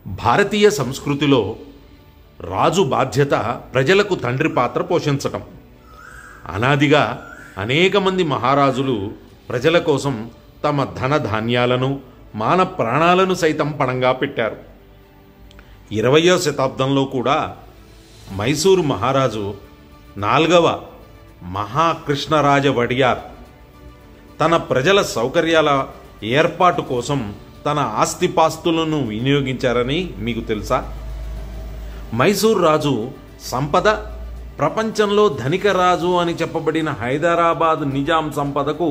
భారతీయ సంస్కృతిలో రాజు బాధ్యత ప్రజలకు తండ్రి పాత్ర పోషించటం. అనాదిగా అనేక మంది మహారాజులు ప్రజల కోసం తమ ధన ధాన్యాలను మాన ప్రాణాలను సైతం పణంగా పెట్టారు. 20వ శతాబ్దంలో కూడా మైసూరు మహారాజు 4వ మహాకృష్ణరాజ వడియార్ తన ప్రజల సౌకర్యాల ఏర్పాటు కోసం తన ఆస్తిపాస్తులను వినియోగించారని మీకు తెలుసా? మైసూర్ రాజు సంపద ప్రపంచంలో ధనిక రాజు అని చెప్పబడిన హైదరాబాద్ నిజాం సంపదకు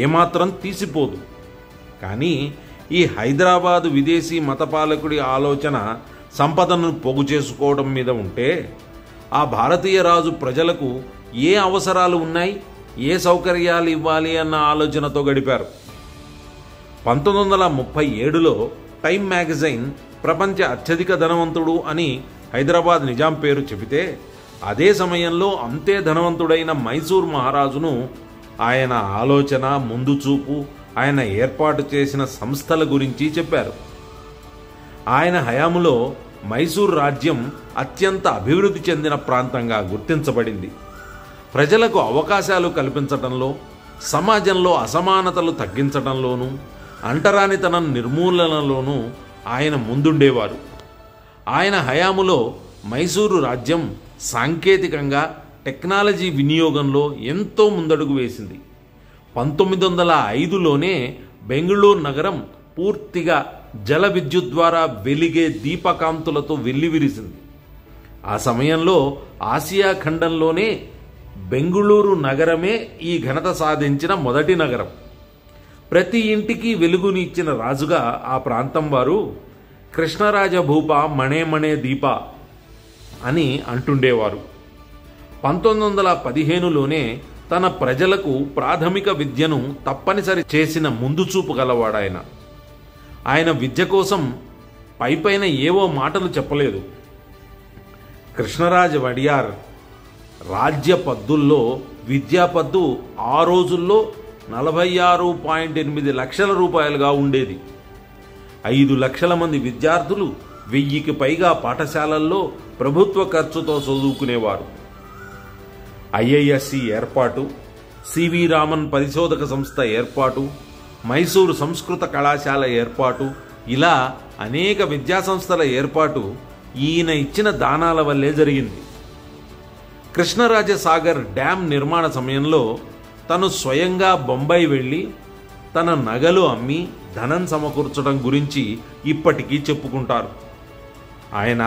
ఏమాత్రం తీసిపోదు. కానీ ఈ హైదరాబాదు విదేశీ మతపాలకుడి ఆలోచన సంపదను పోగు చేసుకోవడం మీద ఉంటే, ఆ భారతీయ రాజు ప్రజలకు ఏ అవసరాలు ఉన్నాయి, ఏ సౌకర్యాలు ఇవ్వాలి అన్న ఆలోచనతో గడిపారు. 1937లో టైమ్ మ్యాగజైన్ ప్రపంచ అత్యధిక ధనవంతుడు అని హైదరాబాద్ నిజాం పేరు చెబితే, అదే సమయంలో అంతే ధనవంతుడైన మైసూర్ మహారాజును, ఆయన ఆలోచన, ముందు చూపు, ఆయన ఏర్పాటు చేసిన సంస్థల గురించి చెప్పారు. ఆయన హయాములో మైసూర్ రాజ్యం అత్యంత అభివృద్ధి చెందిన ప్రాంతంగా గుర్తించబడింది. ప్రజలకు అవకాశాలు కల్పించడంలో, సమాజంలో అసమానతలు తగ్గించడంలోనూ, అంటరానితనం నిర్మూలనలోనూ ఆయన ముందుండేవారు. ఆయన హయాములో మైసూరు రాజ్యం సాంకేతికంగా, టెక్నాలజీ వినియోగంలో ఎంతో ముందడుగు వేసింది. 1905లోనే బెంగళూరు నగరం పూర్తిగా జల విద్యుత్ ద్వారా వెలిగే దీపకాంతులతో వెల్లివిరిసింది. ఆ సమయంలో ఆసియా ఖండంలోనే బెంగళూరు నగరమే ఈ ఘనత సాధించిన మొదటి నగరం. ప్రతి ఇంటికి వెలుగునిచ్చిన రాజుగా ఆ ప్రాంతం వారు కృష్ణరాజ భూప మణే మణే దీప అని అంటుండేవారు. 1915లోనే తన ప్రజలకు ప్రాథమిక విద్యను తప్పనిసరి చేసిన ముందు చూపు గలవాడాయన. ఆయన విద్య కోసం పైపైన ఏవో మాటలు చెప్పలేదు. కృష్ణరాజ వడియార్ రాజ్య పద్దుల్లో విద్యా పద్దు ఆ రోజుల్లో 46.8 లక్షల రూపాయలుగా ఉండేది. 5 లక్షల మంది విద్యార్థులు 1000కి పైగా పాఠశాలల్లో ప్రభుత్వ ఖర్చుతో చదువుకునేవారు. IISc ఏర్పాటు, సివి రామన్ పరిశోధక సంస్థ ఏర్పాటు, మైసూరు సంస్కృత కళాశాల ఏర్పాటు, ఇలా అనేక విద్యాసంస్థల ఏర్పాటు ఈయన ఇచ్చిన దానాల వల్లే జరిగింది. కృష్ణరాజసాగర్ డ్యాం నిర్మాణ సమయంలో తను స్వయంగా బొంబాయి వెళ్ళి తన నగలు అమ్మి ధనం సమకూర్చడం గురించి ఇప్పటికీ చెప్పుకుంటారు. ఆయన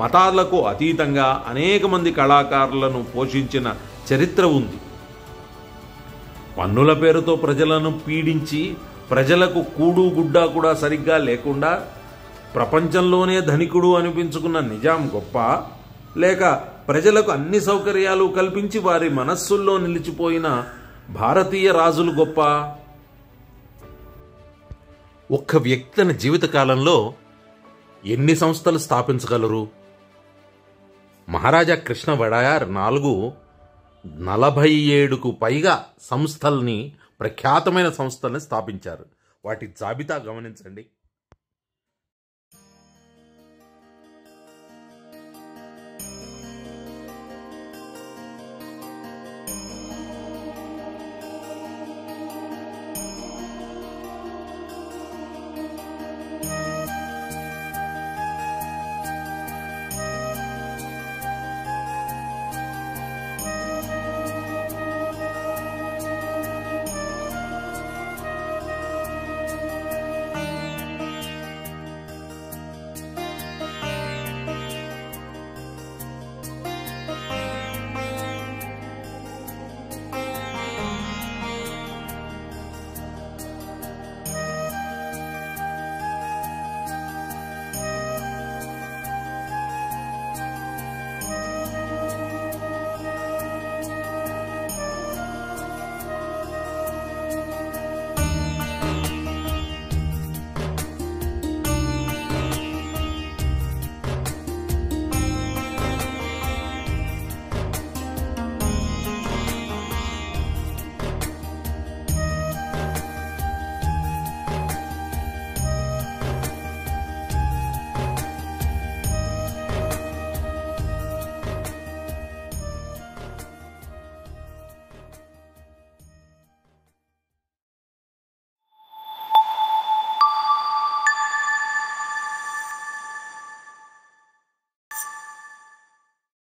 మతాలకు అతీతంగా అనేక మంది కళాకారులను పోషించిన చరిత్ర ఉంది. పన్నుల పేరుతో ప్రజలను పీడించి ప్రజలకు కూడు గుడ్డ కూడా సరిగ్గా లేకుండా ప్రపంచంలోనే ధనికుడు అనిపించుకున్న నిజాం గొప్ప, లేక ప్రజలకు అన్ని సౌకర్యాలు కల్పించి వారి మనస్సుల్లో నిలిచిపోయిన భారతీయ రాజులు గొప్ప? ఒక్క వ్యక్తి తన జీవితకాలంలో ఎన్ని సంస్థలు స్థాపించగలరు? మహారాజా కృష్ణ వడియార్ 47కు పైగా సంస్థల్ని, ప్రఖ్యాతమైన సంస్థల్ని స్థాపించారు. వాటి జాబితా గమనించండి.